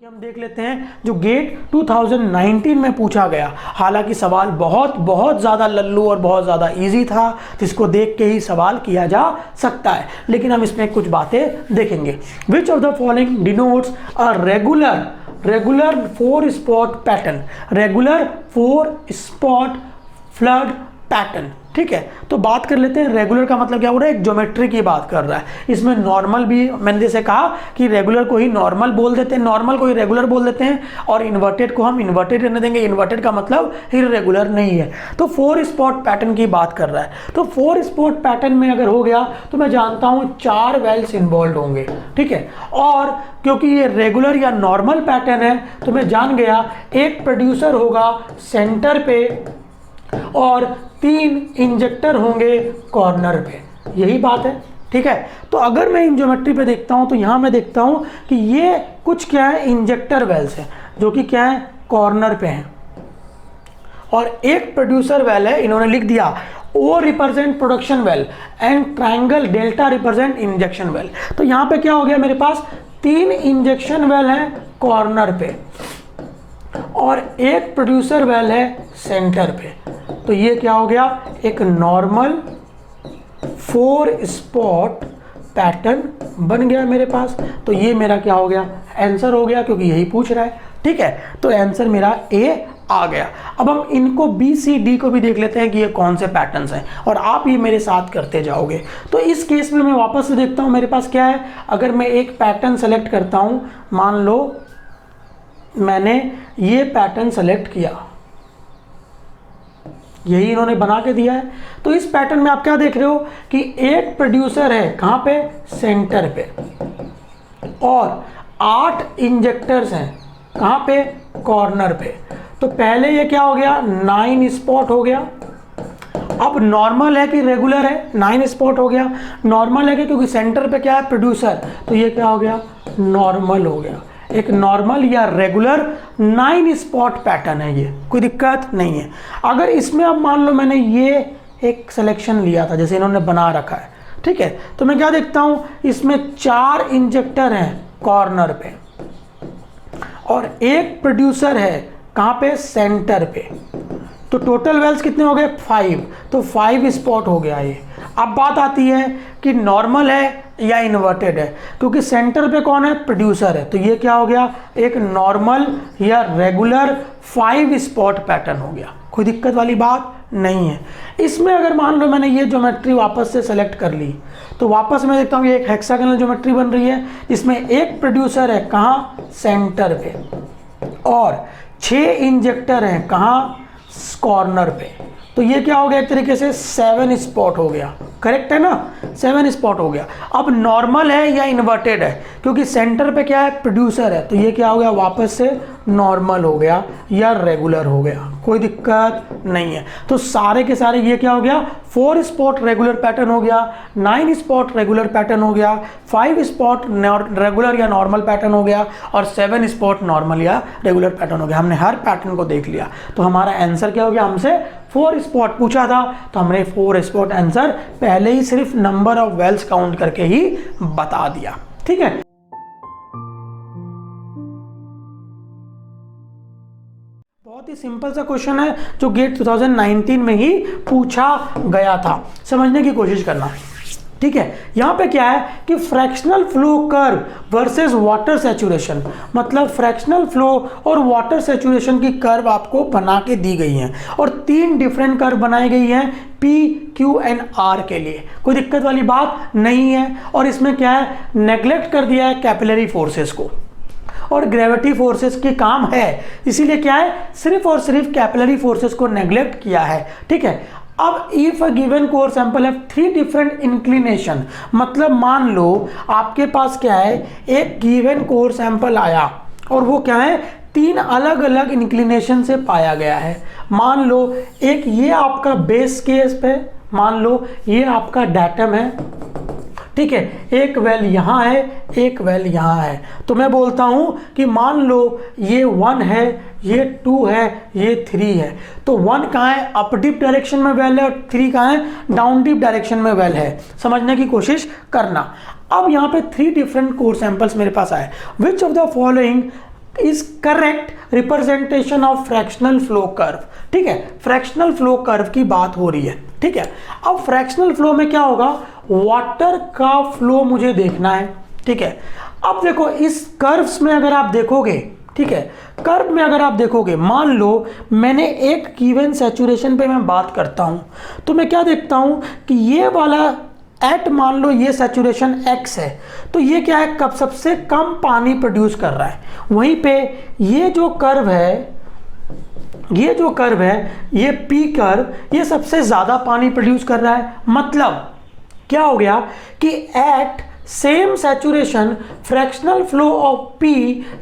कि हम देख लेते हैं जो गेट 2019 में पूछा गया। हालांकि सवाल बहुत ज़्यादा लल्लू और बहुत ज़्यादा इजी था, जिसको देख के ही सवाल किया जा सकता है, लेकिन हम इसमें कुछ बातें देखेंगे। Which of the following denotes a regular 4 spot pattern, regular 4 spot flood pattern. ठीक है, तो बात कर लेते हैं रेगुलर का मतलब क्या हो रहा है, एक ज्योमेट्री की बात कर रहा है। इसमें नॉर्मल भी, मैंने जैसे कहा कि रेगुलर को ही नॉर्मल बोल देते हैं, नॉर्मल को ही रेगुलर बोल देते हैं, और इन्वर्टेड को हम इन्वर्टेड रहने देंगे। इन्वर्टेड का मतलब इर्रेगुलर नहीं है। तो 4 स्पॉट पैटर्न की बात कर रहा है। तो 4 स्पॉट पैटर्न में अगर हो गया तो मैं जानता हूँ 4 वेल्स इन्वॉल्व होंगे। ठीक है, और क्योंकि ये रेगुलर या नॉर्मल पैटर्न है तो मैं जान गया एक प्रोड्यूसर होगा सेंटर पे और 3 इंजेक्टर होंगे कॉर्नर पे। यही बात है। ठीक है, तो अगर मैं इन ज्योमेट्री पे देखता हूं तो यहां मैं देखता हूं कि ये कुछ क्या है, इंजेक्टर वेल्स है, जो कि क्या है, कॉर्नर पे हैं, और एक प्रोड्यूसर वेल है। इन्होंने लिख दिया O represent production well and triangle delta represent injection well. तो यहां पे क्या हो गया, मेरे पास 3 इंजेक्शन वेल है कॉर्नर पे और एक प्रोड्यूसर वेल है सेंटर पे। तो ये क्या हो गया, एक नॉर्मल 4 स्पॉट पैटर्न बन गया मेरे पास। तो ये मेरा क्या हो गया, आंसर हो गया, क्योंकि यही पूछ रहा है। ठीक है, तो आंसर मेरा ए आ गया। अब हम इनको बी सी डी को भी देख लेते हैं कि ये कौन से पैटर्न्स हैं, और आप ये मेरे साथ करते जाओगे। तो इस केस में मैं वापस से देखता हूँ मेरे पास क्या है। अगर मैं एक पैटर्न सेलेक्ट करता हूँ, मान लो मैंने ये पैटर्न सेलेक्ट किया, यही इन्होंने बना के दिया है। तो इस पैटर्न में आप क्या देख रहे हो कि एक प्रोड्यूसर है कहां पे, सेंटर पे, और 8 इंजेक्टर्स हैं कहां पे, कॉर्नर पे। तो पहले ये क्या हो गया, 9 स्पॉट हो गया। अब नॉर्मल है कि रेगुलर है, 9 स्पॉट हो गया। नॉर्मल है कि क्योंकि सेंटर पे क्या है, प्रोड्यूसर, तो ये क्या हो गया, नॉर्मल हो गया। एक नॉर्मल या रेगुलर 9 स्पॉट पैटर्न है, ये कोई दिक्कत नहीं है। अगर इसमें अब मान लो मैंने ये एक सिलेक्शन लिया था जैसे इन्होंने बना रखा है, ठीक है, तो मैं क्या देखता हूं, इसमें 4 इंजेक्टर हैं कॉर्नर पे और एक प्रोड्यूसर है कहां पे, सेंटर पे। तो टोटल वेल्स कितने हो गए, 5। तो 5 स्पॉट हो गया ये। अब बात आती है कि नॉर्मल है या इन्वर्टेड है, क्योंकि सेंटर पे कौन है, प्रोड्यूसर है। तो ये क्या हो गया, एक नॉर्मल या रेगुलर 5 स्पॉट पैटर्न हो गया। कोई दिक्कत वाली बात नहीं है। इसमें अगर मान लो मैंने ये ज्योमेट्री वापस से सेलेक्ट कर ली, तो वापस मैं देखता हूँ ये एक हेक्सागोनल ज्योमेट्री बन रही है, जिसमें एक प्रोड्यूसर है कहाँ, सेंटर पे, और 6 इंजेक्टर हैं कहाँ, कॉर्नर पे। तो ये क्या हो गया, एक तरीके से 7 स्पॉट हो गया। करेक्ट है ना, 7 स्पॉट हो गया। अब नॉर्मल है या इन्वर्टेड है, क्योंकि सेंटर पे क्या है, प्रोड्यूसर है, तो ये क्या हो गया, वापस से नॉर्मल हो गया या रेगुलर हो गया। कोई दिक्कत नहीं है। तो सारे के सारे ये क्या हो गया, 4 स्पॉट रेगुलर पैटर्न हो गया, 9 स्पॉट रेगुलर पैटर्न हो गया, 5 स्पॉट रेगुलर या नॉर्मल पैटर्न हो गया, और 7 स्पॉट नॉर्मल या रेगुलर पैटर्न हो गया। हमने हर पैटर्न को देख लिया। तो हमारा आंसर क्या हो गया, हमसे 4 स्पॉट पूछा था, तो हमने 4 स्पॉट आंसर पहले ही सिर्फ नंबर ऑफ वेल्स काउंट करके ही बता दिया। ठीक है, बहुत ही सिंपल सा क्वेश्चन है जो गेट 2019 में ही पूछा गया था। समझने की कोशिश करना। ठीक है, यहां पे क्या है कि fractional flow curve versus water saturation, मतलब फ्रैक्शनल फ्लो और वाटर सैचुरेशन की कर्व आपको बना के दी गई हैं, और 3 डिफरेंट कर्व बनाई गई हैं P, Q एंड R के लिए। कोई दिक्कत वाली बात नहीं है। और इसमें क्या है, नेग्लेक्ट कर दिया है कैपिलरी फोर्सेस को, और ग्रेविटी फोर्सेस की काम है, इसीलिए क्या है, सिर्फ और सिर्फ कैपिलरी फोर्सेस को नेग्लेक्ट किया है। ठीक है, अब if a given core sample have 3 different inclination, मतलब मान लो आपके पास क्या है, एक गिवन कोर सैंपल आया और वो क्या है, 3 अलग अलग इंक्लिनेशन से पाया गया है। मान लो एक ये आपका बेस केस पे, मान लो ये आपका डेटम है, ठीक है, एक वेल यहाँ है, एक वेल यहाँ है। तो मैं बोलता हूँ कि मान लो ये 1 है, ये 2 है, ये 3 है। तो 1 कहाँ है, अप डिप डायरेक्शन में वेल है, और 3 कहाँ है, डाउन डिप डायरेक्शन में वेल है। समझने की कोशिश करना। अब यहाँ पे 3 डिफरेंट कोर सैंपल्स मेरे पास आए। Which of the following is correct representation of fractional flow curve. ठीक है, फ्रैक्शनल फ्लो कर्व की बात हो रही है। ठीक है, अब फ्रैक्शनल फ्लो में क्या होगा, वाटर का फ्लो मुझे देखना है। ठीक है, अब देखो इस कर्व्स में अगर आप देखोगे, ठीक है, कर्व में अगर आप देखोगे, मान लो मैंने एक गिवन सैचुरेशन पे मैं बात करता हूं, तो मैं क्या देखता हूं कि ये वाला एट, मान लो ये सैचुरेशन x है, तो ये क्या है, कब सबसे कम पानी प्रोड्यूस कर रहा है। वहीं पे ये जो कर्व है, ये जो कर्व है, ये p कर्व, ये सबसे ज्यादा पानी प्रोड्यूस कर रहा है। मतलब क्या हो गया कि at same saturation fractional flow of p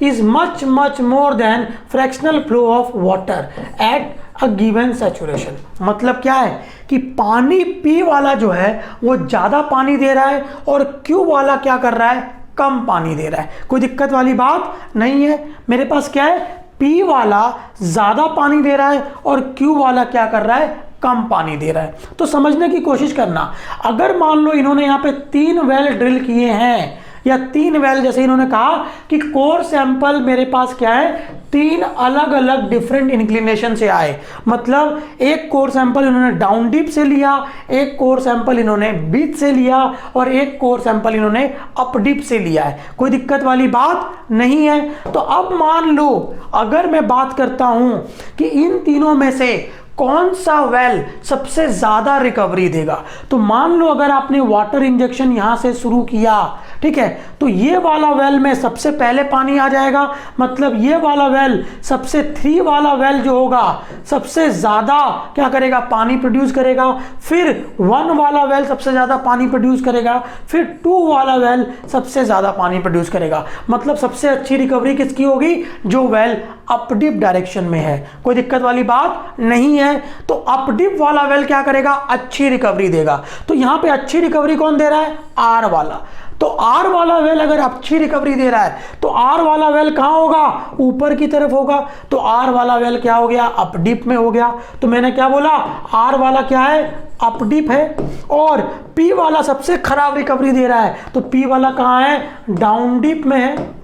is much much more than fractional flow of water at a given saturation. मतलब क्या है कि पानी p वाला जो है वो ज्यादा पानी दे रहा है और q वाला क्या कर रहा है, कम पानी दे रहा है। कोई दिक्कत वाली बात नहीं है। मेरे पास क्या है, p वाला ज्यादा पानी दे रहा है और q वाला क्या कर रहा है, कम पानी दे रहा है। तो समझने की कोशिश करना, अगर मान लो इन्होंने यहाँ पे 3 वेल ड्रिल किए हैं, या 3 वेल, जैसे इन्होंने कहा कि कोर सैंपल मेरे पास क्या है, 3 अलग अलग डिफरेंट इंक्लिनेशन से आए। मतलब एक कोर सैंपल इन्होंने डाउन डीप से लिया, एक कोर सैंपल इन्होंने बीच से लिया और एक कोर सैंपल इन्होंने अप डीप से लिया है। कोई दिक्कत वाली बात नहीं है। तो अब मान लो अगर मैं बात करता हूं कि इन तीनों में से कौन सा वेल सबसे ज्यादा रिकवरी देगा, तो मान लो अगर आपने वाटर इंजेक्शन यहां से शुरू किया, ठीक है, तो ये वाला वेल में सबसे पहले पानी आ जाएगा। मतलब ये वाला वेल सबसे 3 वाला वेल जो होगा सबसे ज्यादा क्या करेगा, पानी प्रोड्यूस करेगा। फिर 1 वाला वेल सबसे ज्यादा पानी प्रोड्यूस करेगा, फिर 2 वाला वेल सबसे ज्यादा पानी प्रोड्यूस करेगा। मतलब सबसे अच्छी रिकवरी किसकी होगी, जो वेल अप डिप डायरेक्शन में है। कोई दिक्कत वाली बात नहीं है। तो अप डिप वाला वेल क्या करेगा, अच्छी रिकवरी देगा। तो यहां पे अच्छी रिकवरी कौन दे रहा है, आर वाला। तो आर वाला वेल अगर अच्छी रिकवरी दे रहा है तो आर वाला वेल कहां होगा, ऊपर की तरफ होगा। तो आर वाला वेल क्या हो गया, अप डिप में हो गया। तो मैंने क्या बोला, आर वाला क्या है, अप डिप है। और पी वाला सबसे खराब रिकवरी दे रहा है, तो पी वाला कहां है, डाउन डिप में है।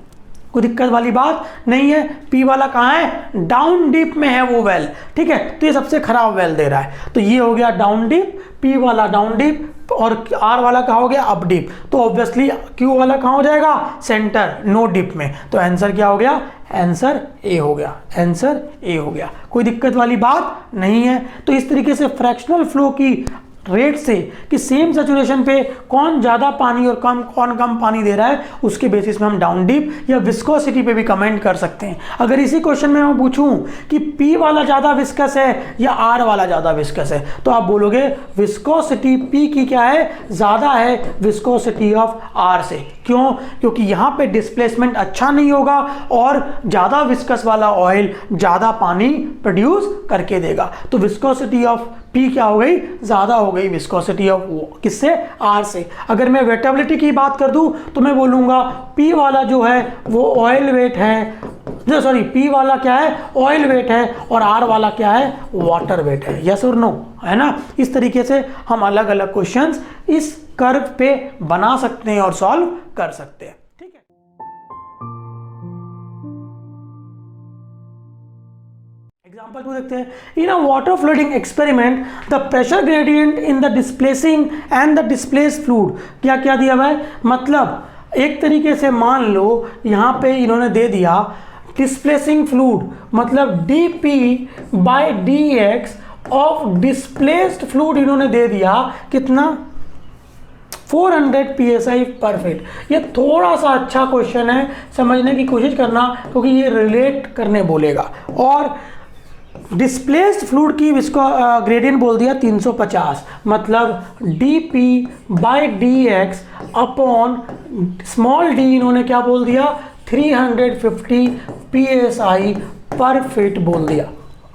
कोई दिक्कत वाली बात नहीं है। पी वाला कहां है, डाउन डीप में है वो वेल। ठीक है, तो ये सबसे खराब वेल दे रहा है। तो ये हो गया डाउन डीप, पी वाला डाउन डीप, और आर वाला कहाँ हो गया, अप डीप। तो ऑब्वियसली क्यू वाला कहाँ हो जाएगा, सेंटर, नो डिप में। तो आंसर क्या हो गया, आंसर ए हो गया, आंसर ए हो गया। कोई दिक्कत वाली बात नहीं है। तो इस तरीके से फ्रैक्शनल फ्लो की रेट से कि सेम सैचुरेशन पे कौन ज़्यादा पानी और कौन कम पानी दे रहा है, उसके बेसिस में हम डाउन डीप या विस्कोसिटी पे भी कमेंट कर सकते हैं। अगर इसी क्वेश्चन में मैं पूछूं कि पी वाला ज़्यादा विस्कस है या आर वाला ज़्यादा विस्कस है, तो आप बोलोगे विस्कोसिटी पी की क्या है, ज़्यादा है विस्कोसिटी ऑफ आर से। क्यों, क्योंकि यहाँ पे डिस्प्लेसमेंट अच्छा नहीं होगा और ज़्यादा विस्कस वाला ऑयल ज़्यादा पानी प्रोड्यूस करके देगा। तो विस्कोसिटी ऑफ पी क्या हो गई, ज़्यादा हो गई विस्कोसिटी ऑफ किससे, आर से। अगर मैं वेटेबिलिटी की बात कर दूं तो मैं बोलूँगा पी वाला जो है वो ऑयल वेट है, जो सॉरी पी वाला क्या है, ऑयल वेट है, और आर वाला क्या है, वाटर वेट है। यस और नो, है ना। इस तरीके से हम अलग अलग क्वेश्चंस इस कर्व पे बना सकते हैं और सॉल्व कर सकते हैं। ठीक है, एग्जाम्पल 2 देखते हैं। In a water flooding experiment the pressure gradient in the displacing and the displaced fluid, क्या क्या दिया हुआ है। मतलब एक तरीके से मान लो यहाँ पे इन्होंने दे दिया डिस्प्लेसिंग फ्लूइड, मतलब dp by dx of displaced fluid इन्होंने दे दिया कितना, 400 psi पर फीट। ये थोड़ा सा अच्छा क्वेश्चन है, समझने की कोशिश करना, क्योंकि ये रिलेट करने बोलेगा। और डिस्प्लेस्ड फ्लूइड की इसको ग्रेडियंट बोल दिया 350, मतलब dp by dx upon small d इन्होंने क्या बोल दिया, 350 psi पर फीट बोल दिया।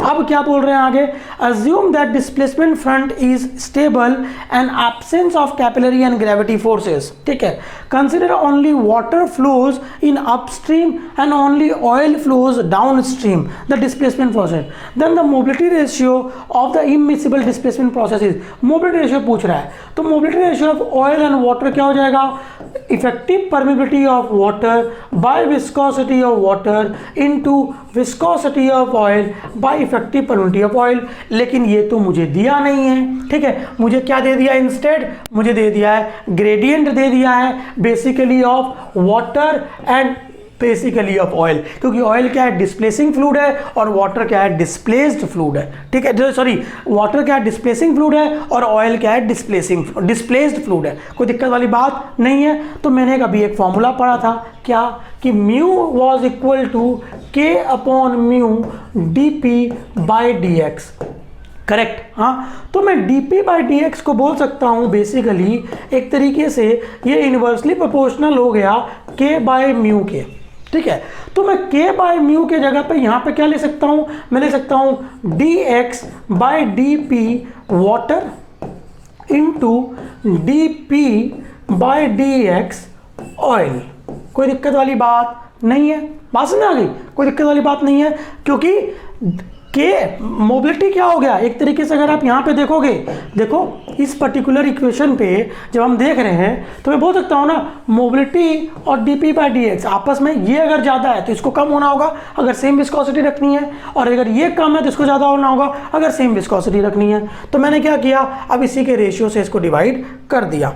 अब क्या बोल रहे हैं आगे, assume that displacement front is stable and absence of capillary and gravity forces, ठीक है। Consider only water flows in upstream and only oil flows downstream the displacement process, then the mobility ratio of the immiscible displacement process is, mobility ratio पूछ रहा है, तो mobility ratio of oil and water क्या हो जाएगा, effective permeability of water by viscosity of water into viscosity of oil bye effective permeability of oil. लेकिन ये तो मुझे दिया नहीं है, ठीक है। मुझे क्या दे दिया इंस्टेड, मुझे दे दिया है ग्रेडियंट दे दिया है basically of water and basically of oil, क्योंकि ऑयल क्या है, डिस्प्लेसिंग फ्लूइड है और वाटर क्या है, डिस्प्लेस्ड फ्लूइड है, ठीक है। सॉरी, वाटर क्या है, डिस्प्लेसिंग फ्लूइड है और ऑयल क्या है, डिस्प्लेस्ड फ्लूइड है। कोई दिक्कत वाली बात नहीं है। तो मैंने अभी एक फॉर्मूला पढ़ा था क्या, कि म्यू वॉज इक्वल टू के upon mu D P by d x, correct. हाँ, तो मैं dp बाई डी एक्स को बोल सकता हूँ बेसिकली एक तरीके से ये इन्वर्सली प्रोपोर्शनल हो गया k बाय म्यू के, ठीक है। तो मैं k बाय म्यू के जगह पे यहाँ पे क्या ले सकता हूँ, मैं ले सकता हूँ dx by d p water into d p by d x oil. कोई दिक्कत वाली बात नहीं है, बात समझ आ गई, कोई दिक्कत वाली बात नहीं है, क्योंकि के मोबिलिटी क्या हो गया एक तरीके से, अगर आप यहाँ पे देखोगे, देखो इस पर्टिकुलर इक्वेशन पे जब हम देख रहे हैं तो मैं बोल सकता हूँ ना, मोबिलिटी और dp बाई डी एक्स आपस में ये अगर ज़्यादा है तो इसको कम होना होगा अगर सेम विस्कोसिटी रखनी है, और अगर ये कम है तो इसको ज़्यादा होना होगा अगर सेम विस्कोसिटी रखनी है। तो मैंने क्या किया, अब इसी के रेशियो से इसको डिवाइड कर दिया,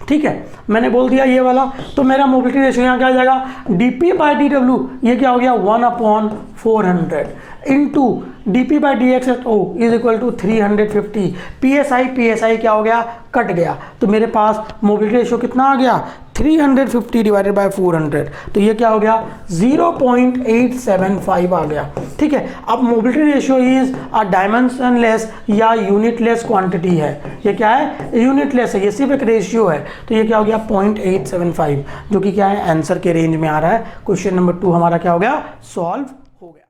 ठीक है। मैंने बोल दिया ये वाला, तो मेरा मोबिलिटी रेशियो यहाँ क्या आ जाएगा, dp बाई डी डब्ल्यू, ये क्या हो गया 1/400 into dp by d x is equal to 350, psi क्या हो गया, कट गया, तो मेरे पास मोबिलिटी रेशियो कितना आ गया 350 डिवाइडेड बाय 400, तो ये क्या हो गया 0.875 आ गया, ठीक है। अब mobility ratio is a dimensionless या यूनिटलेस क्वांटिटी है, ये क्या है, यूनिटलेस है, ये सिर्फ एक रेशियो है, तो ये क्या हो गया 0.875, जो कि क्या है आंसर के रेंज में आ रहा है। क्वेश्चन नंबर 2 हमारा क्या हो गया, सॉल्व हो गया।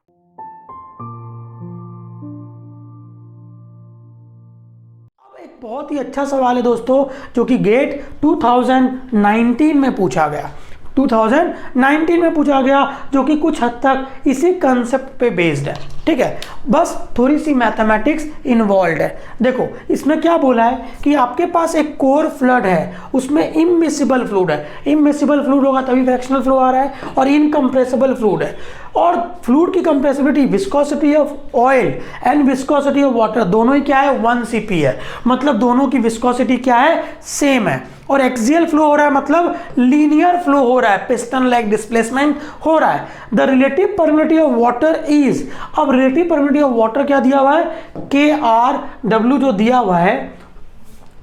बहुत ही अच्छा सवाल है दोस्तों, जो कि गेट 2019 में पूछा गया, 2019 में पूछा गया, जो कि कुछ हद तक इसी कंसेप्ट पे बेस्ड है, ठीक है। बस थोड़ी सी मैथमेटिक्स इन्वॉल्व है। देखो इसमें क्या बोला है कि आपके पास एक कोर फ्लड है, उसमें इमिसिबल फ्लूइड है, इमिसिबल फ्लूइड होगा तभी फ्रैक्शनल फ्लो आ रहा है, और इनकम्प्रेसिबल फ्लूइड है, और फ्लूइड की compressibility viscosity of oil and viscosity of water दोनों ही क्या है 1 cp है, मतलब दोनों की विस्कोसिटी क्या है, सेम है, और एक्सियल फ्लो हो रहा है मतलब लीनियर फ्लो हो रहा है, पिस्टन लाइक डिस्प्लेसमेंट हो रहा है। The relative permeability of water is, अब रिलेटिव परमिबिलिटी ऑफ वाटर क्या दिया हुआ है, के आर डब्ल्यू जो दिया हुआ है,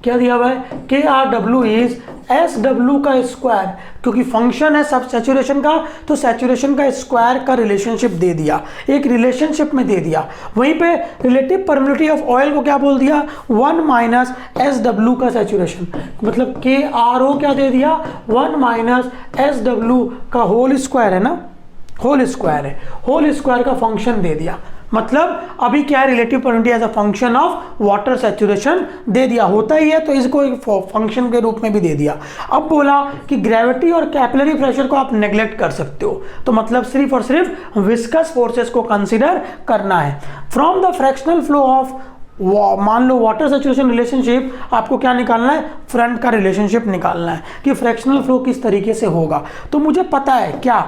क्या दिया हुआ है, के R W is S W का स्क्वायर, क्योंकि फंक्शन है सब सैचुरेशन का, तो सैचुरेशन का स्क्वायर का रिलेशनशिप दे दिया, एक रिलेशनशिप में दे दिया। वहीं पे रिलेटिव परमिबिलिटी ऑफ ऑयल को क्या बोल दिया, 1 माइनस एस डब्ल्यू का सैचुरेशन, मतलब के आर ओ क्या दे दिया, 1 माइनस एस डब्ल्यू का होल स्क्वायर है ना, होल स्क्वायर है, होल स्क्वायर का फंक्शन दे दिया, मतलब अभी क्या है, relative permeability as a function of water saturation दे दिया, होता ही है तो इसको एक फंक्शन के रूप में भी दे दिया। अब बोला कि ग्रेविटी और कैपिलरी प्रेशर को आप नेग्लेक्ट कर सकते हो, तो मतलब सिर्फ और सिर्फ विस्कस फोर्सेस को कंसीडर करना है। From the fractional flow of, मान लो वाटर सैचुरेशन रिलेशनशिप, आपको क्या निकालना है, फ्रंट का रिलेशनशिप निकालना है कि फ्रैक्शनल फ्लो किस तरीके से होगा। तो मुझे पता है क्या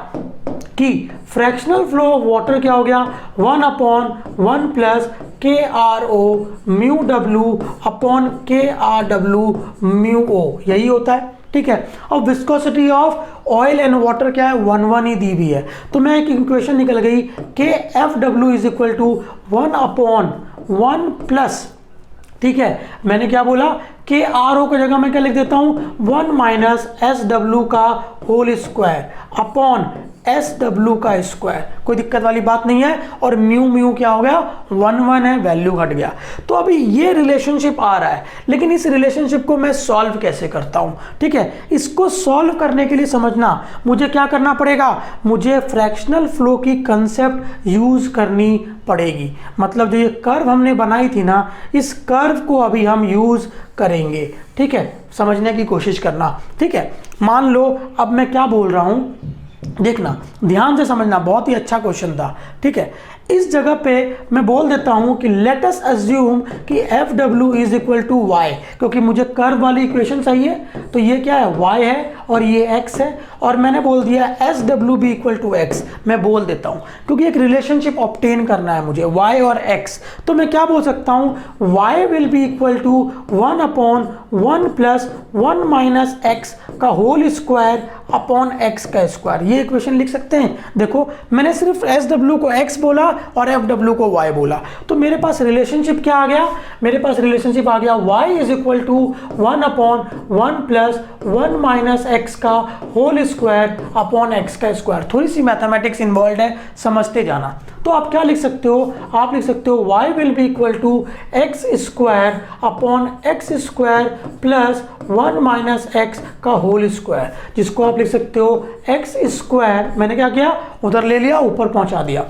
कि फ्रैक्शनल फ्लो ऑफ वाटर क्या हो गया, 1/1 plus K R O mu W upon K R W mu O, यही होता है, ठीक है। अब viscosity of oil and water क्या है, 1 ही दी हुई है, तो मैं एक इक्वेशन निकल गई, के एफ डब्ल्यू इज इक्वल टू 1/1 प्लस, ठीक है, मैंने क्या बोला, के आर ओ की जगह मैं क्या लिख देता हूं, 1 माइनस एस डब्ल्यू का होल स्क्वायर अपॉन SW का स्क्वायर, कोई दिक्कत वाली बात नहीं है। और म्यू म्यू क्या हो गया, 1 1 है, वैल्यू घट गया। तो अभी ये रिलेशनशिप आ रहा है, लेकिन इस रिलेशनशिप को मैं सॉल्व कैसे करता हूँ, ठीक है। इसको सॉल्व करने के लिए समझना मुझे क्या करना पड़ेगा, मुझे फ्रैक्शनल फ्लो की कंसेप्ट यूज करनी पड़ेगी। मतलब जो ये कर्व हमने बनाई थी ना, इस कर्व को अभी हम यूज करेंगे, ठीक है। समझने की कोशिश करना, ठीक है। मान लो अब मैं क्या बोल रहा हूं, देखना ध्यान से समझना, बहुत ही अच्छा क्वेश्चन था, ठीक है। इस जगह पे मैं बोल देता हूं कि लेट अस अज्यूम कि एफ डब्ल्यू इज इक्वल टू वाई, क्योंकि मुझे कर्व वाली इक्वेशन चाहिए। तो ये क्या है, वाई है और ये एक्स है, और मैंने बोल दिया एस डब्ल्यू बी इक्वल टू एक्स। मैं बोल देता हूं क्योंकि एक रिलेशनशिप ऑब्टेन करना है मुझे वाई और एक्स। तो मैं क्या बोल सकता हूं, y will be equal to 1 upon 1 plus 1 minus x का होल स्क्वायर अपॉन एक्स का स्क्वायर। ये इक्वेशन लिख सकते हैं। देखो मैंने सिर्फ एस डब्ल्यू को एक्स बोला और एफ डब्ल्यू को वाई बोला, तो मेरे पास रिलेशनशिप क्या आ गया, मेरे पास रिलेशनशिप आ गया y is equal to 1 upon 1 plus 1 minus x का होल स्क्वायर अपॉन एक्स का स्क्वायर। थोड़ी सी मैथमेटिक्स इन्वॉल्व है, समझते जाना। तो आप क्या लिख सकते हो, आप लिख सकते हो y will be equal to x square upon x square plus 1 minus x का होल स्क्वायर, जिसको आप लिख सकते हो एक्स स्क्वायर, मैंने क्या किया उधर ले लिया ऊपर पहुंचा दिया,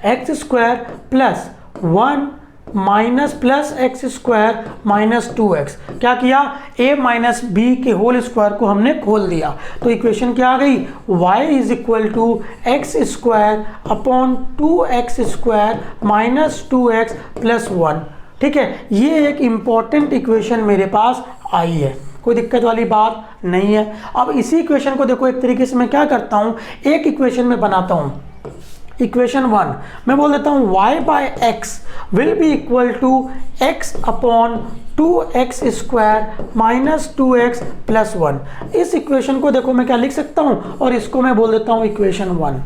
x square plus 1 minus plus x square minus 2x। क्या किया, a माइनस बी के होल स्क्वायर को हमने खोल दिया। तो इक्वेशन क्या आ गई, y is equal to x square upon 2x square minus 2x plus 1, ठीक है। ये एक इंपॉर्टेंट इक्वेशन मेरे पास आई है, कोई दिक्कत वाली बात नहीं है। अब इसी इक्वेशन को देखो एक तरीके से मैं क्या करता हूँ, एक इक्वेशन में बनाता हूँ। इक्वेशन 1 मैं बोल देता हूँ y by x will be equal to x upon 2x square minus 2x plus 1। इस इक्वेशन को देखो मैं क्या लिख सकता हूँ, और इसको मैं बोल देता हूँ इक्वेशन 1,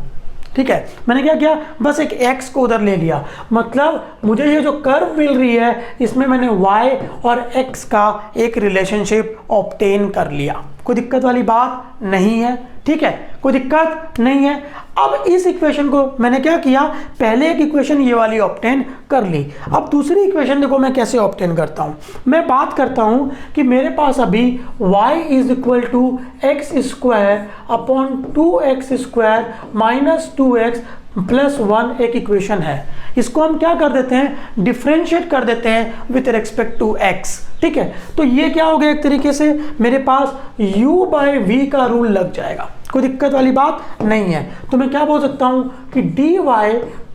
ठीक है। मैंने क्या किया, बस एक x को उधर ले लिया, मतलब मुझे ये जो कर्व मिल रही है इसमें मैंने y और x का एक रिलेशनशिप ऑब्टेन कर लिया। कोई दिक्कत वाली बात नहीं है, ठीक है, कोई दिक्कत नहीं है। अब इस इक्वेशन को मैंने क्या किया, पहले एक इक्वेशन ये वाली ऑब्टेन कर ली। अब दूसरी इक्वेशन देखो मैं कैसे ऑब्टेन करता हूँ। मैं बात करता हूँ कि मेरे पास अभी y is equal to x square upon 2x square minus 2x plus 1 एक इक्वेशन है। इसको हम क्या कर देते हैं, डिफरेंशिएट कर देते हैं विथ रेस्पेक्ट टू x, ठीक है। तो ये क्या हो गया, एक तरीके से मेरे पास u बाय v का रूल लग जाएगा, कोई दिक्कत वाली बात नहीं है। तो मैं क्या बोल सकता हूं कि dy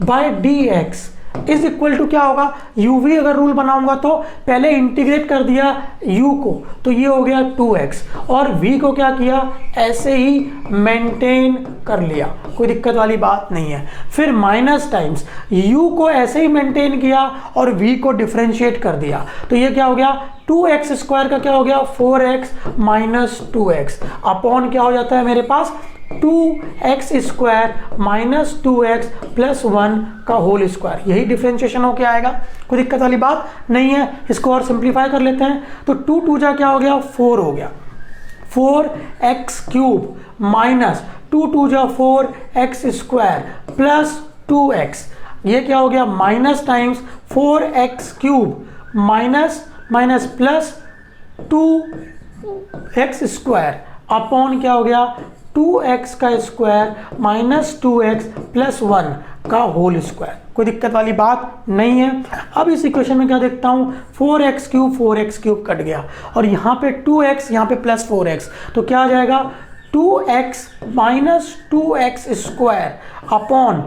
by dx is equal to क्या होगा, uv अगर रूल बनाऊंगा तो पहले इंटीग्रेट कर दिया u को, तो ये हो गया 2x, और v को क्या किया ऐसे ही मेंटेन कर लिया, कोई दिक्कत वाली बात नहीं है। फिर माइनस टाइम्स u को ऐसे ही मेंटेन किया और v को डिफरेंशिएट कर दिया, तो ये क्या हो गया 2x स्क्वायर का क्या हो गया 4x माइनस 2x अपॉन क्या हो जाता है मेरे पास 2x square minus 2x plus 1 का होल स्क्वायर। यही डिफरेंशिएशन होके आएगा, कोई दिक्कत वाली बात नहीं है। इसको और सिंप्लीफाई कर लेते हैं, तो 2 2 जा क्या हो गया 4 हो गया, 4x क्यूब माइनस 2 2 जा 4x स्क्वायर प्लस 2x, ये क्या हो गया minus times 4x cube minus minus plus 2x square upon क्या हो गया 2x का स्क्वायर माइनस 2x प्लस 1 का होल स्क्वायर। कोई दिक्कत वाली बात नहीं है। अब इस इक्वेशन में क्या देखता हूँ 4x क्यूब कट गया, और यहाँ पे 2x यहाँ पे प्लस 4x, तो क्या आ जाएगा 2x minus 2x square upon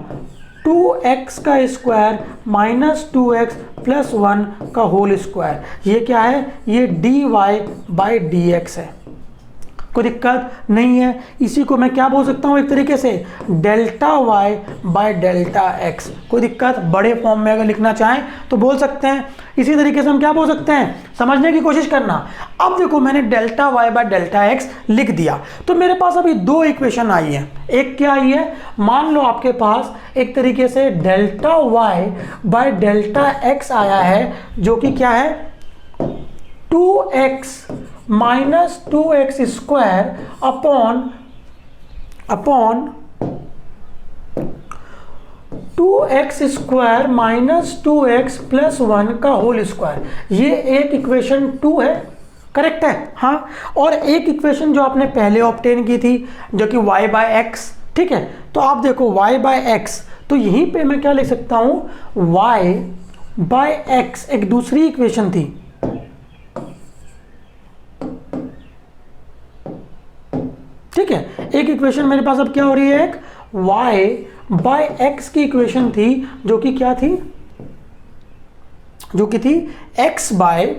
2x का स्क्वायर माइनस 2x प्लस 1 का होल स्क्वायर। ये क्या है, ये dy बाई dx है, कोई दिक्कत नहीं है। इसी को मैं क्या बोल सकता हूँ एक तरीके से delta y by delta x। कोई दिक्कत, बड़े फॉर्म में अगर लिखना चाहें तो बोल सकते हैं। इसी तरीके से हम क्या बोल सकते हैं, समझने की कोशिश करना। अब देखो मैंने delta y by delta x लिख दिया, तो मेरे पास अभी दो इक्वेशन आई है। एक क्या आई है, मान लो आपके पास एक तरीके से delta y by delta x आया है, जो कि क्या है 2x minus 2x square upon 2x² minus 2x plus 1 का होल स्क्वायर, ये एक इक्वेशन 2 है, करेक्ट है। हाँ, और एक इक्वेशन जो आपने पहले ऑब्टेन की थी जो कि y बाय एक्स, ठीक है। तो आप देखो y बाय एक्स, तो यहीं पे मैं क्या लिख सकता हूं, y बाय एक्स एक दूसरी इक्वेशन थी, ठीक है। एक इक्वेशन मेरे पास अब क्या हो रही है, एक y बाय एक्स की इक्वेशन थी जो कि क्या थी, जो कि थी x bye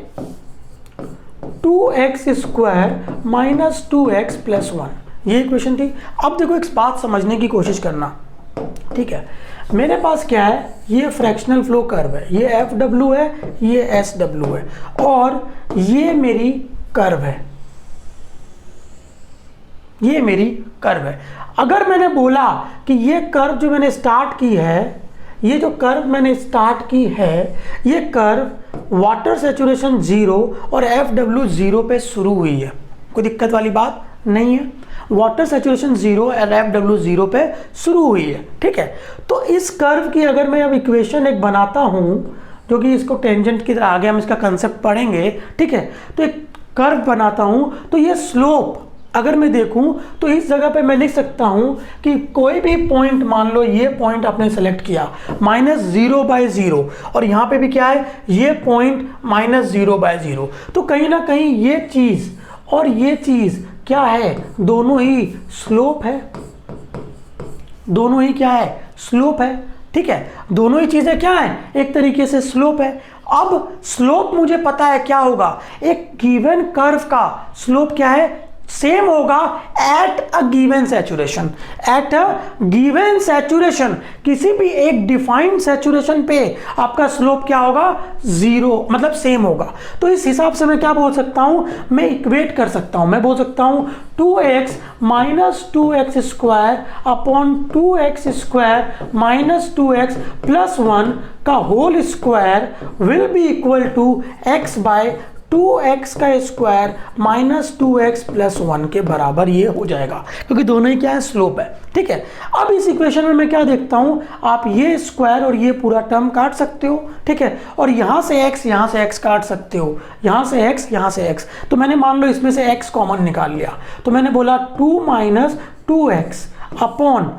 2x² minus 2x plus 1, ये इक्वेशन थी। अब देखो एक बात समझने की कोशिश करना, ठीक है। मेरे पास क्या है, ये फ्रैक्शनल फ्लो कर्व है, ये FW है, ये SW है, और ये मेरी कर्व है, ये मेरी कर्व है। अगर मैंने बोला कि ये कर्व जो मैंने स्टार्ट की है, ये जो कर्व मैंने स्टार्ट की है, ये कर्व वाटर सैचुरेशन 0 और FW 0 पे शुरू हुई है, कोई दिक्कत वाली बात नहीं है। वाटर सैचुरेशन 0 और FW 0 पे शुरू हुई है, ठीक है। तो इस कर्व की अगर मैं अब इक्वेशन एक बनाता हूं, जो कि इसको टेंजेंट की तरह आगे हम इसका कंसेप्ट पढ़ेंगे, ठीक है। तो एक कर्व बनाता हूं, तो ये स्लोप अगर मैं देखूं तो इस जगह पे मैं लिख सकता हूं कि कोई भी पॉइंट, मान लो ये पॉइंट आपने सेलेक्ट किया -0/0, और यहां पे भी क्या है, ये पॉइंट -0/0, तो कहीं ना कहीं ये चीज और ये चीज क्या है, दोनों ही स्लोप है, दोनों ही क्या है, स्लोप है, ठीक है। दोनों ही चीजें क्या है, एक तरीके से स्लोप है। अब स्लोप मुझे पता है क्या होगा, एक गिवन कर्व का स्लोप क्या है, सेम होगा eight a given saturation, eight a given saturation, किसी भी एक डिफाइंड सैचुरेशन पे आपका स्लोप क्या होगा, 0, मतलब सेम होगा। तो इस हिसाब से मैं क्या बोल सकता हूं, मैं इक्वेट कर सकता हूं, मैं बोल सकता हूं 2x minus 2x² upon 2x² minus 2x plus 1 का whole square will be equal to x by 2x का स्क्वायर माइनस 2x प्लस 1 के बराबर ये हो जाएगा, क्योंकि दोनों ही क्या है, स्लोप है, ठीक है। अब इस इक्वेशन में मैं क्या देखता हूं, आप ये स्क्वायर और ये पूरा टर्म काट सकते हो, ठीक है, और यहां से x काट सकते हो, यहां से x। तो मैंने मान लो इसमें से x कॉमन निकाल लिया, तो मैंने बोला 2 minus 2x upon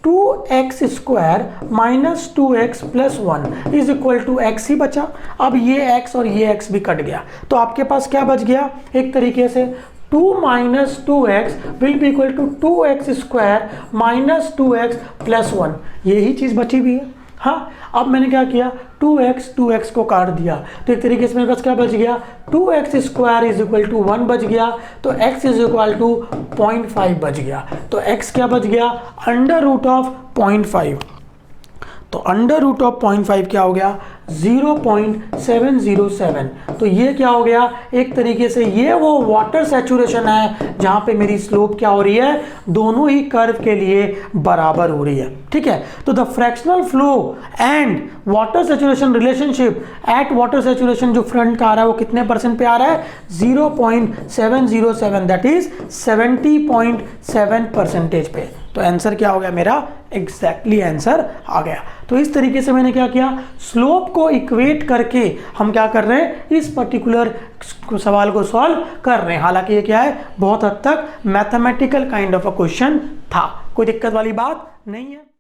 2x² minus 2x plus 1 is equal to x ही बचा। अब ये x और ये x भी कट गया, तो आपके पास क्या बच गया, एक तरीके से 2 minus 2x will be equal to 2x² minus 2x plus 1, यही चीज बची हुई है। हाँ, अब मैंने क्या किया, 2x को काट दिया, तो एक तरीके से मेरे पास क्या बच गया, 2x² इज इक्वल टू 1 बच गया, तो x इज इक्वल टू 0.5 बच गया। तो x क्या बच गया, अंडर रूट ऑफ 0.5, तो अंडर रूट ऑफ 0.5 क्या हो गया, 0.707। तो ये क्या हो गया, एक तरीके से ये वो वाटर सैचुरेशन है जहां पे मेरी स्लोप क्या हो रही है, दोनों ही कर्व के लिए बराबर हो रही है, ठीक है। तो the fractional flow and water saturation relationship eight water saturation जो फ्रंट का आ रहा है वो कितने % पे आ रहा है, 0.707, दैट इज 70.7% पे। तो आंसर क्या हो गया मेरा, एग्जैक्टली आंसर आ गया। तो इस तरीके से मैंने क्या किया, स्लोप को इक्वेट करके हम क्या कर रहे हैं, इस पर्टिकुलर सवाल को सॉल्व कर रहे हैं। हालांकि ये क्या है, बहुत हद तक mathematical kind of a question था, कोई दिक्कत वाली बात नहीं है।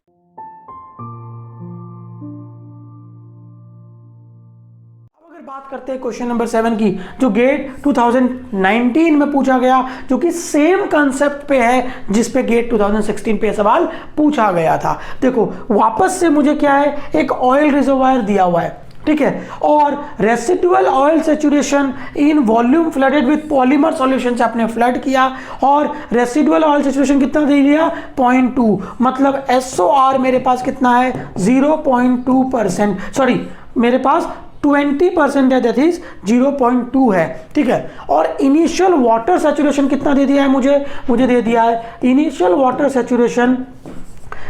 बात करते हैं क्वेश्चन नंबर 7 की, जो गेट 2019 में पूछा गया, जो कि सेम कंसेप्ट पे है जिस पे गेट 2016 पे सवाल पूछा गया था। देखो वापस से मुझे क्या है, एक ऑयल रिजर्वायर दिया हुआ है, ठीक है, और residual oil saturation in volume flooded with polymer solution से आपने फ्लड किया, और रेसिडुअल ऑयल सैचुरेशन कितना दे दिया, 0.2, मतलब SOR मेरे पास कितना है, 0.2%, सॉरी मेरे पास 20% है, दैट इज 0.2 है, ठीक है। और इनिशियल वाटर सैचुरेशन कितना दे दिया है मुझे दे दिया है initial water saturation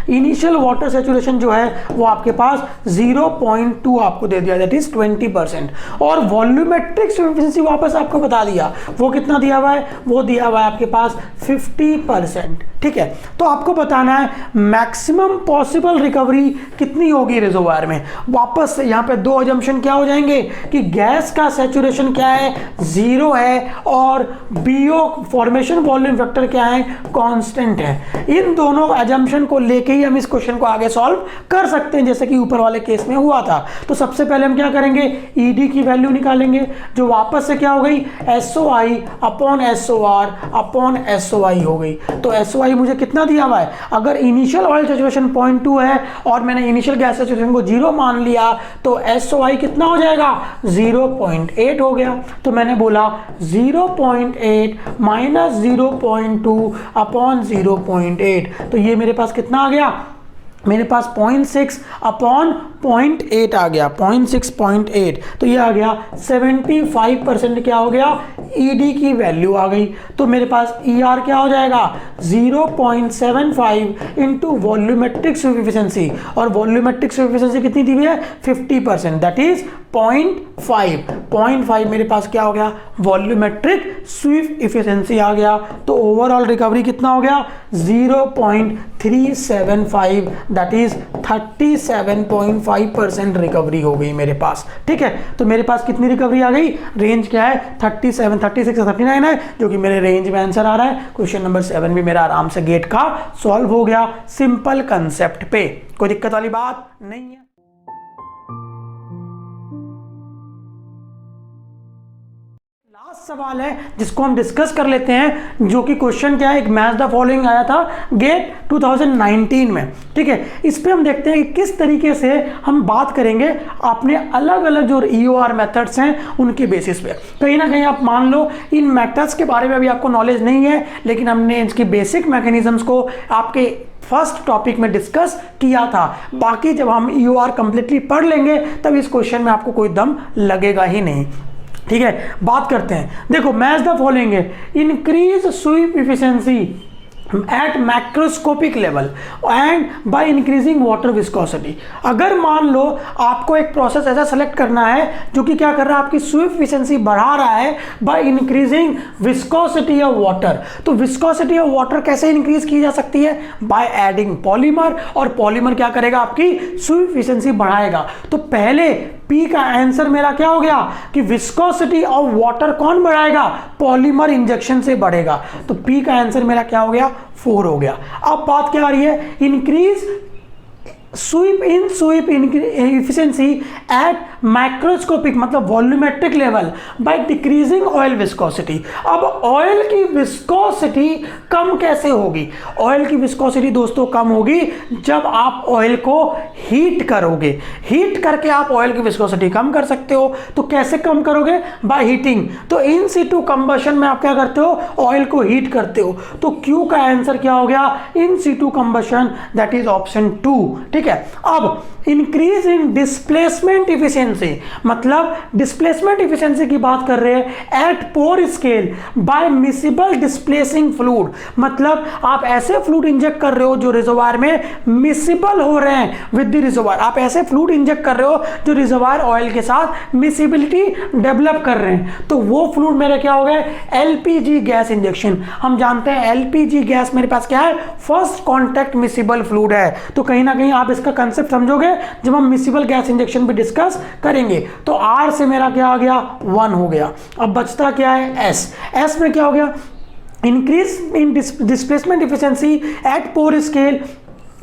initial water saturation जो है वो आपके पास 0.2 आपको दे दिया, दैट इज 20%। और वॉल्यूमेट्रिक एफिशिएंसी वापस आपको बता दिया, वो कितना दिया हुआ है, वो दिया हुआ है आपके पास 50%। ठीक है, तो आपको बताना है मैक्सिमम पॉसिबल रिकवरी कितनी होगी रिजर्वायर में। वापस से यहाँ पे दो अजम्पशन क्या हो जाएंगे कि गैस का सैचुरेशन क्या है, 0 है, और बीओ फॉर्मेशन वॉल्यूम फैक्टर क्या है, कांस्टेंट है। इन दोनों अजम्पशन को लेके ही हम इस क्वेश्चन को आगे सॉल्व कर सकते हैं, जैसे कि ऊपर वाले केस में हुआ था। तो सबसे पहले हम क्या करेंगे, ईडी की वैल्यू निकालेंगे, जो वापस से क्या हो गई, SOI upon SOR upon SOI हो गई। तो SOI मुझे कितना दिया हुआ है, अगर इनिशियल ऑयल सैचुरेशन 0.2 है और मैंने इनिशियल गैस सैचुरेशन को 0 मान लिया, तो SOI कितना हो जाएगा, 0.8 हो गया। तो मैंने बोला 0.8 माइनस 0.2 अपॉन 0.8, तो ये मेरे पास कितना आ गया, मेरे पास 0.6 अपॉन 0.8 आ गया, 0.6.8, तो ये आ गया 75% क्या हो गया, ईडी की वैल्यू आ गई। तो मेरे पास ER क्या हो जाएगा, 0.75 इंटू वॉल्यूमेट्रिक एफिशिएंसी, और वॉल्यूमेट्रिक एफिशिएंसी कितनी दी हुई है, 50%, दैट इज 0.5 मेरे पास क्या हो गया, वॉल्यूमेट्रिक स्वीप एफिशिएंसी आ गया। तो ओवरऑल रिकवरी कितना हो गया, 0.375, दैट इज 37.5% रिकवरी हो गई मेरे पास। ठीक है, तो मेरे पास कितनी रिकवरी आ गई, रेंज क्या है, 37, 36 से 39 है, जो कि मेरे रेंज में आंसर आ रहा है। क्वेश्चन नंबर 7 भी मेरा आराम से गेट का सॉल्व हो गया, सिंपल कंसेप्ट पे, कोई दिक्कत वाली बात नहीं है। सवाल है जिसको हम डिस्कस कर लेते हैं, जो कि क्वेश्चन क्या है, एक मैच द फॉलोइंग आया था गेट 2019 में। ठीक है, इस पे हम देखते हैं कि किस तरीके से हम बात करेंगे अपने अलग अलग जो EOR मेथड्स हैं उनके बेसिस पे। कहीं ना कहीं आप मान लो इन मेथड्स के बारे में अभी आपको नॉलेज नहीं है, लेकिन हमने इसकी बेसिक मैकेनिज्म्स को आपके फर्स्ट टॉपिक में डिस्कस किया था। बाकी जब हम EOR कंप्लीटली पढ़ लेंगे तब इस क्वेश्चन में आपको कोई दम लगेगा ही नहीं। ठीक है, बात करते हैं, देखो मैच द फॉलोइंग है, increase sweep efficiency at macroscopic level and by increasing water viscosity. अगर मान लो आपको एक प्रोसेस ऐसा सेलेक्ट करना है जो कि क्या कर रहा है, आपकी स्वीप इफिशिएंसी बढ़ा रहा है by increasing viscosity of water. तो विस्कोसिटी ऑफ वाटर कैसे इंक्रीज की जा सकती है, बाय एडिंग पॉलीमर, और पॉलीमर क्या करेगा, आपकी स्वीप इफिशिएंसी बढ़ाएगा। तो पहले पी का आंसर मेरा क्या हो गया कि विस्कोसिटी ऑफ वाटर कौन बढ़ाएगा, पॉलीमर इंजेक्शन से बढ़ेगा। तो पी का आंसर मेरा क्या हो गया, 4 हो गया। अब बात क्या आ रही है, increase sweep efficiency at macroscopic मतलब volumetric level by decreasing oil viscosity. अब ऑयल की विस्कोसिटी कम कैसे होगी, ऑयल की विस्कोसिटी दोस्तों कम होगी जब आप ऑयल को हीट करोगे। हीट करके आप ऑयल की विस्कोसिटी कम कर सकते हो। तो कैसे कम करोगे, बाय हीटिंग। तो इन सिटू कंबशन में आप क्या करते हो, ऑयल को हीट करते हो। तो क्यू का आंसर क्या हो गया, in situ combustion, that is option 2। ठीक है, अब इंक्रीज इन डिस्प्लेसमेंट इफिशिएंसी, मतलब डिस्प्लेसमेंट इफिशिएंसी की बात कर रहे हैं at pore scale by miscible displacing fluid, मतलब आप ऐसे फ्लूइड इंजेक्ट कर रहे हो जो रिजर्वायर में मिसिबल हो रहे हैं विद द रिजर्वायर। आप ऐसे फ्लूइड इंजेक्ट कर रहे हो जो रिजर्वायर ऑयल के साथ मिसिबिलिटी डेवलप कर रहे हैं। तो वो फ्लूइड मेरे क्या हो गए, LPG गैस इंजेक्शन। हम जानते हैं LPG गैस मेरे पास क्या है, फर्स्ट कॉन्टैक्ट मिसिबल फ्लूइड है। तो कहीं ना कहीं आप इसका कंसेप्ट समझोगे जब हम मिसिबल गैस इंजेक्शन भी डिस्कस करेंगे। तो R से मेरा क्या आ गया, 1 हो गया। अब बचता क्या है, S में क्या हो गया, increase in displacement efficiency at pore scale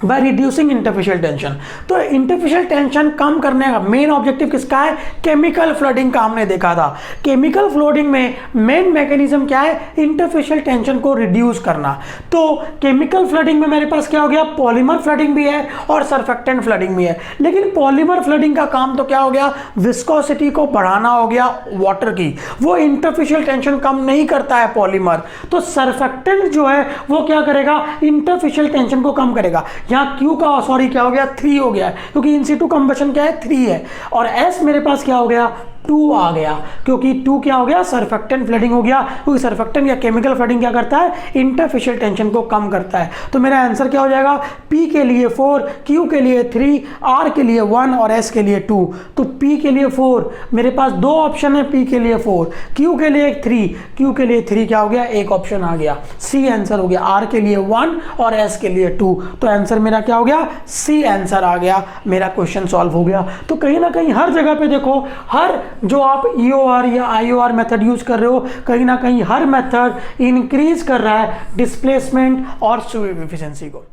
by reducing interfacial tension. तो इंटरफेशियल टेंशन कम करने का मेन ऑब्जेक्टिव किसका है, केमिकल फ्लडिंग का हमने देखा था। केमिकल फ्लडिंग में मेन मैकेनिज्म क्या है, इंटरफेशियल टेंशन को रिड्यूस करना। तो केमिकल फ्लडिंग में मेरे पास क्या हो गया, पॉलीमर फ्लडिंग भी है और सरफेक्टेंट फ्लडिंग भी है। लेकिन पॉलीमर फ्लडिंग का काम तो क्या हो गया, विस्कोसिटी को बढ़ाना हो गया वाटर की, वो इंटरफेशियल टेंशन कम नहीं करता है पॉलीमर। तो सरफेक्टेंट जो है वो क्या करेगा, इंटरफेशियल टेंशन को कम करेगा। यहाँ Q का सॉरी क्या हो गया, 3 हो गया, क्योंकि इन सिटू कंबशन क्या है, 3 है। और S मेरे पास क्या हो गया, 2 आ गया, क्योंकि 2 क्या हो गया, सरफेक्टेंट फ्लडिंग हो गया, क्योंकि सरफेक्टेंट या केमिकल फ्लडिंग क्या करता है, इंटरफेशियल टेंशन को कम करता है। तो मेरा आंसर क्या हो जाएगा, P के लिए 4, Q के लिए 3, R के लिए 1 और S के लिए 2। तो P के लिए 4, मेरे पास 2 ऑप्शन है, P के लिए 4, Q के लिए 3, Q के लिए 3 क्या हो गया, एक ऑप्शन आ गया, C आंसर हो गया। R के लिए 1 और S के लिए 2, तो आंसर मेरा क्या हो गया, C आंसर आ गया, मेरा क्वेश्चन सॉल्व हो गया। तो कहीं ना कहीं हर जगह पे देखो, हर जो आप EOR या IOR मेथड यूज कर रहे हो, कहीं ना कहीं हर मेथड इंक्रीज कर रहा है डिस्प्लेसमेंट और स्वीप एफिशिएंसी को।